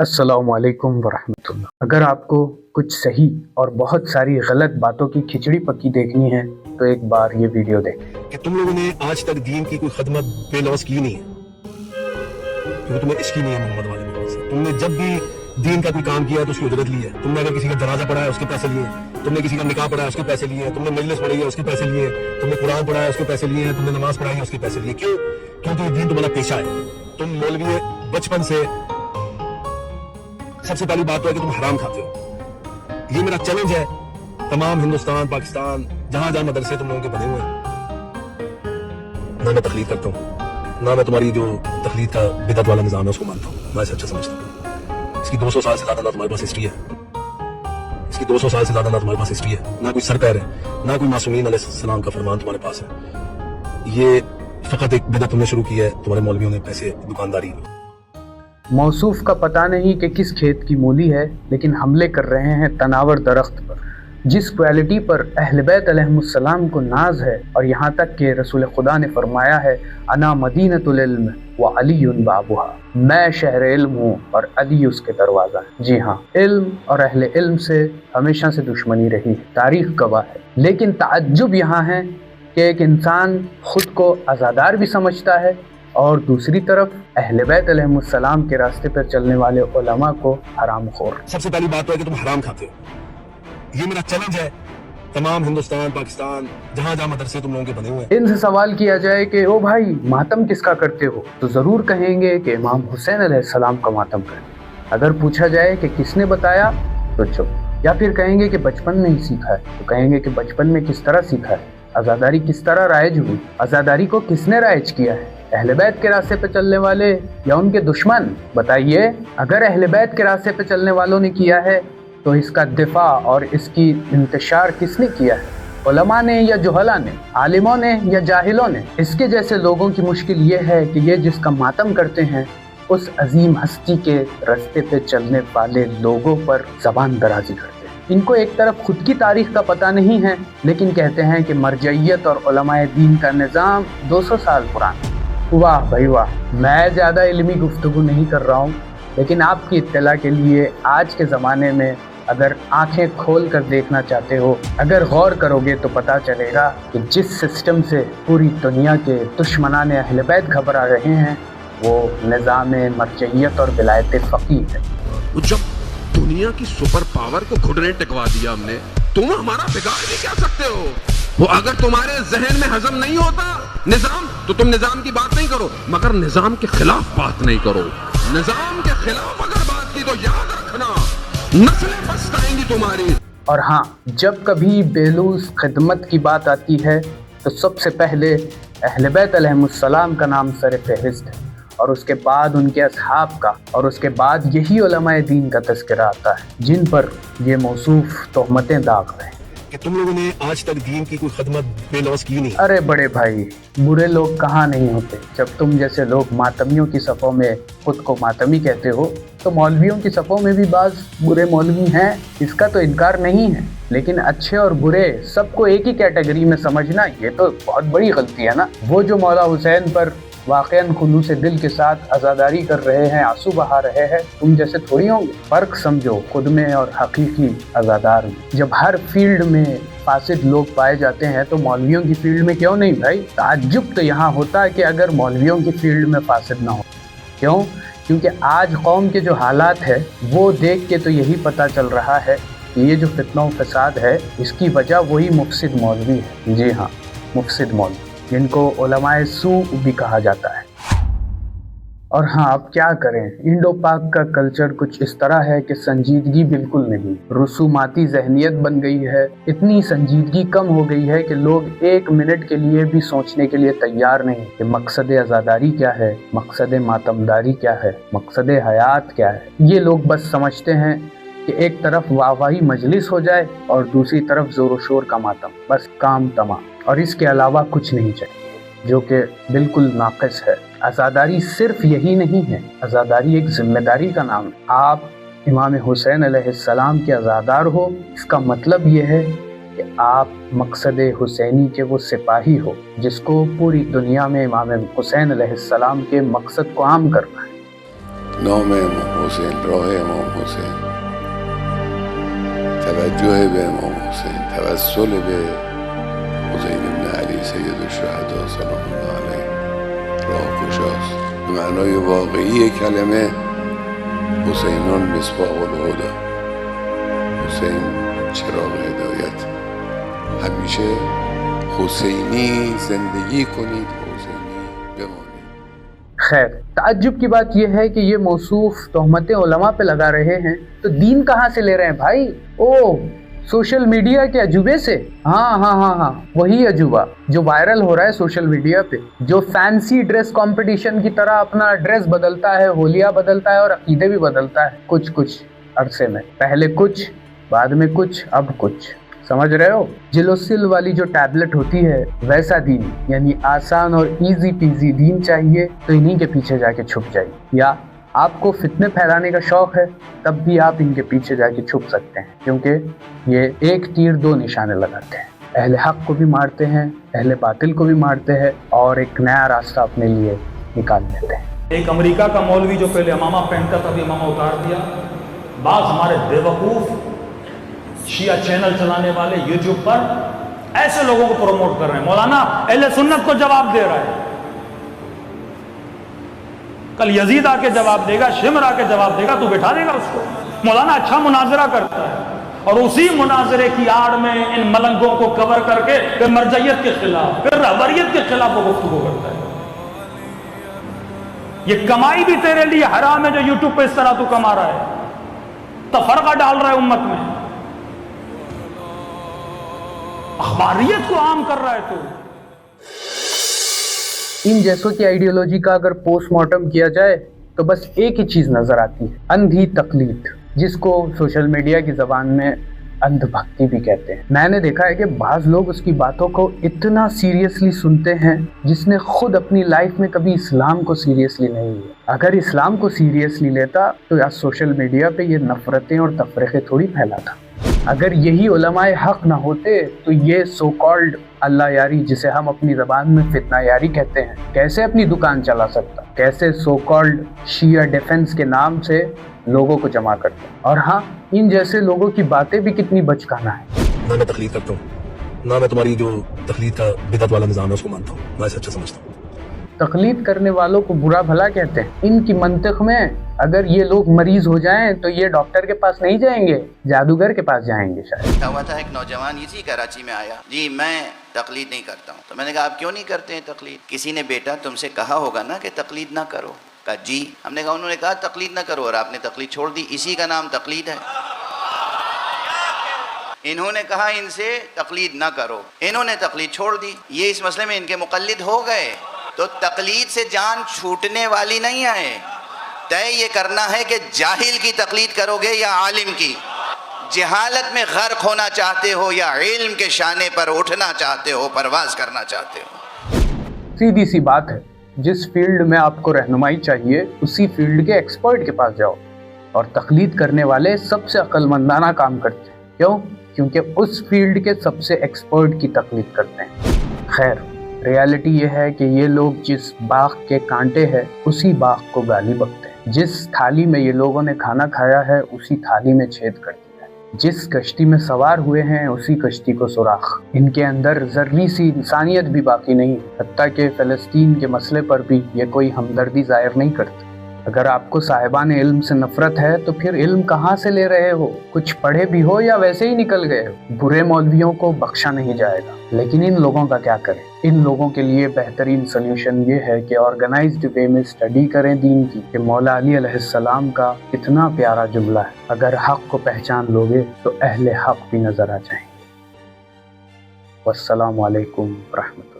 अस्सलामुअलैकुम वरहमतुल्लाह। अगर आपको कुछ सही और बहुत सारी गलत बातों की खिचड़ी पक्की देखनी है तो एक बार ये वीडियो देखें। कि तुम लोगों ने आज तक दीन की कोई खदमत बेलौस की नहीं है, क्योंकि तुम्हें इसकी नहीं है मोहम्मद वाले मोहम्मद से। तुमने जब भी दीन का कोई काम किया है तो उसकी उजरत ली है। तुमने अगर किसी का जनाजा पढ़ा है उसके पैसे लिए, तुमने किसी का निकाह पढ़ा है उसके पैसे लिए, तुमने मजलिस पढ़ी है उसके पैसे लिए, तुमने कुरान पढ़ा है उसके पैसे लिए, तुमने नमाज पढ़ाई है उसके पैसे लिए। क्यों? क्योंकि दीन तुम्हारा पेशा है। तुम मौलवी बचपन से, सबसे पहली बात तो है कि तुम हराम खाते हो। ये मेरा चैलेंज है तमाम हिंदुस्तान, पाकिस्तान, जहां जहां मदरसे तुम लोगों के बने हुए हैं। ना मैं तकलीफ करता हूँ, ना मैं तुम्हारी जो तकलीफ का बिदअत वाला निजाम है उसको मानता हूँ। मैं इसे अच्छा समझता हूँ। इसकी 200 साल से ज्यादा ना तुम्हारे पास हिस्ट्री है, इसकी 200 साल से ज्यादा ना तुम्हारे पास हिस्ट्री है, ना कोई सर पैर है, ना कोई मासूमीन अलैहिस्सलाम का फरमान तुम्हारे पास है। ये फकत एक बिदअत तुमने शुरू की है, तुम्हारे मौलवियों ने पैसे दुकानदारी। मौसूफ का पता नहीं कि किस खेत की मूली है, लेकिन हमले कर रहे हैं तनावर दरख्त पर। जिस क्वालिटी पर अहले बैत अलैहिमुस्सलाम को नाज है, और यहाँ तक कि रसूल खुदा ने फरमाया है अना मदीनतुल इल्म व अलीयुन बाबुहा, मैं शहर इल्म हूँ और अली उसके दरवाज़ा है। जी हाँ, इल्म और अहले इल्म से हमेशा से दुश्मनी रही है, तारीख गवाह है। लेकिन ताज्जुब यहाँ है कि एक इंसान खुद को आज़ादार भी समझता है और दूसरी तरफ अहले बैत अलैहिमुस्सलाम के रास्ते पर चलने वाले उलमा को हरामखोर। सबसे पहली बात तो है कि तुम हराम खाते हो। ये मेरा चैलेंज है तमाम हिंदुस्तान, पाकिस्तान, जहां जहां मदरसे तुम लोगों के बने हुए हैं। इनसे सवाल किया जाए कि ओ भाई मातम किसका करते हो, तो जरूर कहेंगे कि इमाम हुसैन अलैहिस्सलाम का मातम करते। अगर पूछा जाए कि किसने बताया तो चुप। या फिर कहेंगे कि बचपन में ही सीखा है, तो कहेंगे कि बचपन में किस तरह सीखा है। आज़ादारी किस तरह राइज हुई, आज़ादारी को किसने राइज किया है, अहले बैत के रास्ते पे चलने वाले या उनके दुश्मन? बताइए। अगर अहले बैत के रास्ते पे चलने वालों ने किया है तो इसका दिफा और इसकी इंतशार किसने किया है? उलमा ने या जुहला ने, आलिमों ने या जाहिलों ने? इसके जैसे लोगों की मुश्किल ये है कि ये जिसका मातम करते हैं उस अजीम हस्ती के रास्ते पे चलने वाले लोगों पर जबान दराजी करते हैं। इनको एक तरफ खुद की तारीख का पता नहीं है, लेकिन कहते हैं कि मरजइयत और उलमाए दीन का निज़ाम 200 साल पुराना। वाह भाई वाह। मैं ज़्यादा इल्मी गुफ्तगू नहीं कर रहा हूँ, लेकिन आपकी इत्तला के लिए आज के ज़माने में अगर आंखें खोल कर देखना चाहते हो, अगर गौर करोगे तो पता चलेगा कि जिस सिस्टम से पूरी दुनिया के दुश्मनाने अहले बैत घबरा रहे हैं वो निज़ाम मरजइयत और विलायत फ़क़ीह है। जब दुनिया की सुपर पावर को घुटने टिकवा दिया हमने, तुम हमारा बिगाड़ भी क्या सकते हो? वो अगर तुम्हारे जहन में हजम नहीं होता निजाम, तो तुम निजाम की बात नहीं करो, मगर निजाम के खिलाफ बात नहीं करो। निजाम के खिलाफ अगर बात की तो याद रखना नस्लें पछताएंगी तुम्हारी। और हाँ, जब कभी बेलूस खिदमत की बात आती है तो सबसे पहले अहले बैत अलैहिमुस्सलाम का नाम सर फहरिस्त है, और उसके बाद उनके असहाब का, और उसके बाद यही उलमाए दीन का तज़किरा आता है जिन पर ये मौसूफ तोहमतें दाग रहे हैं कि तुम लोगों ने आज तक दीन की कोई खदमत बेलौस की नहीं। अरे बड़े भाई, बुरे लोग कहाँ नहीं होते। जब तुम जैसे लोग मातमियों की सफ़ों में खुद को मातमी कहते हो तो मौलवियों की सफ़ों में भी बाज़ बुरे मौलवी हैं, इसका तो इनकार नहीं है। लेकिन अच्छे और बुरे सबको एक ही कैटेगरी में समझना, ये तो बहुत बड़ी गलती है ना। वो जो मौला हुसैन पर वाक़ईन खुलूस दिल के साथ आज़ादारी कर रहे हैं, आंसू बहा रहे हैं, तुम जैसे थोड़ी होंगे। फ़र्क समझो खुद में और हकीकी आज़ादार में। जब हर फील्ड में फासिद लोग पाए जाते हैं तो मौलवियों की फील्ड में क्यों नहीं भाई? ताज्जुब तो यहाँ होता है कि अगर मौलवियों की फील्ड में फासिद ना हो। क्यों? क्योंकि आज कौम के जो हालात है वो देख के तो यही पता चल रहा है कि ये जो फितना फसाद है इसकी वजह वही मुफसिद मौलवी है। जी हाँ, मुफसिद मौलवी, जिनको उलमाए सू भी कहा जाता है। और हाँ, अब क्या करें, इंडो पाक का कल्चर कुछ इस तरह है कि संजीदगी बिल्कुल नहीं, रसूमाती जहनियत बन गई है। इतनी संजीदगी कम हो गई है कि लोग एक मिनट के लिए भी सोचने के लिए तैयार नहीं कि मकसद आज़ादारी क्या है, मकसद मातमदारी क्या है, मकसद हयात क्या है। ये लोग बस समझते हैं कि एक तरफ वाहवाही मजलिस हो जाए और दूसरी तरफ जोर शोर का मातम, बस काम तमाम, और इसके अलावा कुछ नहीं चाहिए, जो कि बिल्कुल नाक़िस है। आज़ादारी सिर्फ यही नहीं है, आज़ादारी एक जिम्मेदारी का नाम है। आप इमाम हुसैन अलैहिस्सलाम के आज़ादार हो, इसका मतलब ये है कि आप मकसद हुसैनी के वो सिपाही हो जिसको पूरी दुनिया में इमाम हुसैन अलैहिस्सलाम के मकसद को आम करना है। نام امام حسین، راه امام حسین، توجه به امام حسین، توسل به حسین ابن علی سید الشهدا سلام الله علیه راه گشاست. به معنای واقعی کلمه حسینون مصباح الهدی، حسین چراغ هدایت. همیشه حسینی زندگی کنید، حسینی بمانید. خیر، تعجب کی بات یہ ہے کہ یہ موصوف تہمتیں علماء پہ لگا رہے ہیں تو دین کہاں سے لے رہے ہیں بھائی؟ سوشل میڈیا کے عجوبے سے. ہاں وہی عجوبہ جو وائرل ہو رہا ہے سوشل میڈیا پہ، جو فینسی ڈریس کمپٹیشن کی طرح اپنا ڈریس بدلتا ہے، ہولیاں بدلتا ہے اور عقیدے بھی بدلتا ہے کچھ عرصے میں. پہلے کچھ، بعد میں کچھ، اب کچھ. سمجھ رہے ہو؟ جلوسل والی جو ٹیبلٹ ہوتی ہے ویسا دین، یعنی آسان اور ایزی پیزی دین چاہیے تو انہی کے پیچھے جا کے چھپ جائیے. یا آپ کو فتنے پھیلانے کا شوق ہے تب بھی آپ ان کے پیچھے جا کے چھپ سکتے ہیں، کیونکہ یہ ایک تیر دو نشانے لگاتے ہیں. اہل حق کو بھی مارتے ہیں، اہل باطل کو بھی مارتے ہیں، اور ایک نیا راستہ اپنے لیے نکال لیتے ہیں. ایک امریکہ کا مولوی جو پہلے امامہ پہنتا تھا ابھی امامہ اتار دیا. بعض ہمارے بیوقوف شیعہ چینل چلانے والے یوٹیوب پر ایسے لوگوں کو پروموٹ کر رہے ہیں. مولانا اہل سنت کو جواب دے رہا ہے، کل یزید آ کے جواب دے گا، شمر آ کے جواب دے گا، تو بٹھا دے گا اس کو. مولانا اچھا مناظرہ کرتا ہے اور اسی مناظرے کی آڑ میں ان ملنگوں کو کور کر کے پھر مرجعیت کے خلاف، پھر رہبریت کے خلاف وہ گفتگو کرتا ہے. یہ کمائی بھی تیرے لیے حرام ہے جو یوٹیوب پہ اس طرح تو کما رہا ہے، تفرقہ ڈال رہا ہے امت میں، اخباریت کو عام کر رہا ہے. تو ان جیسوں کی آئیڈیالوجی کا اگر پوسٹ مارٹم کیا جائے تو بس ایک ہی چیز نظر آتی ہے، اندھی تقلید، جس کو سوشل میڈیا کی زبان میں اندھ بھکتی بھی کہتے ہیں. میں نے دیکھا ہے کہ بعض لوگ اس کی باتوں کو اتنا سیریسلی سنتے ہیں جس نے خود اپنی لائف میں کبھی اسلام کو سیریسلی نہیں لیا. اگر اسلام کو سیریسلی لیتا تو آج سوشل میڈیا پہ یہ نفرتیں اور تفرقے تھوڑی پھیلاتا. اگر یہی علماء حق نہ ہوتے تو یہ سو کالڈ اللہ یاری، جسے ہم اپنی زبان میں فتنہ یاری کہتے ہیں، کیسے اپنی دکان چلا سکتا؟ کیسے سو کالڈ شیعہ ڈیفنس کے نام سے لوگوں کو جمع کرتے ہیں؟ اور ہاں، ان جیسے لوگوں کی باتیں بھی کتنی بچکانا ہے. نہ میں تقلید کرتا ہوں، نہ میں تمہاری جو تقلید کا بدعت والا نظام ہے اس کو مانتا ہوں، میں اسے اچھا سمجھتا ہوں. تقلید کرنے والوں کو برا بھلا کہتے ہیں. ان کی منطق میں اگر یہ لوگ مریض ہو جائیں تو یہ ڈاکٹر کے پاس نہیں جائیں گے، جادوگر کے پاس جائیں گے. شاید ہوا تھا ایک نوجوان اسی کراچی میں آیا، جی میں تقلید نہیں کرتا ہوں. تو میں نے کہا آپ کیوں نہیں کرتے ہیں تقلید؟ کسی نے بیٹا تم سے کہا ہوگا نا کہ تقلید نہ کرو. کہا جی. ہم نے کہا انہوں نے کہا تقلید نہ کرو اور آپ نے تقلید چھوڑ دی، اسی کا نام تقلید ہے. انہوں نے کہا ان سے تقلید نہ کرو، انہوں نے تقلید چھوڑ دی، یہ اس مسئلے میں ان کے مقلد ہو گئے. تو تقلید سے جان چھوٹنے والی نہیں ہے، طے یہ کرنا ہے کہ جاہل کی تقلید کرو گے یا عالم کی. جہالت میں غرق ہونا چاہتے ہو یا علم کے شانے پر اٹھنا چاہتے ہو، پرواز کرنا چاہتے ہو. سیدھی سی بات ہے، جس فیلڈ میں آپ کو رہنمائی چاہیے اسی فیلڈ کے ایکسپرٹ کے پاس جاؤ. اور تقلید کرنے والے سب سے عقل مندانہ کام کرتے ہیں. کیوں؟ کیونکہ اس فیلڈ کے سب سے ایکسپرٹ کی تقلید کرتے ہیں. خیر، ریالٹی یہ ہے کہ یہ لوگ جس باغ کے کانٹے ہیں اسی باغ کو گالی بکتے ہیں. جس تھالی میں یہ لوگوں نے کھانا کھایا ہے اسی تھالی میں چھید کر دیا ہے. جس کشتی میں سوار ہوئے ہیں اسی کشتی کو سوراخ. ان کے اندر ذرری سی انسانیت بھی باقی نہیں، حتیٰ کہ فلسطین کے مسئلے پر بھی یہ کوئی ہمدردی ظاہر نہیں کرتے. اگر آپ کو صاحبان علم سے نفرت ہے تو پھر علم کہاں سے لے رہے ہو؟ کچھ پڑھے بھی ہو یا ویسے ہی نکل گئے ہو؟ برے مولویوں کو بخشا نہیں جائے گا، لیکن ان لوگوں کا کیا کریں؟ ان لوگوں کے لیے بہترین سلیوشن یہ ہے کہ آرگنائزڈ وے میں اسٹڈی کریں دین کی. کہ مولا علی علیہ السلام کا اتنا پیارا جملہ ہے، اگر حق کو پہچان لوگے تو اہل حق بھی نظر آ جائیں گے. والسلام علیکم ورحمۃ اللہ.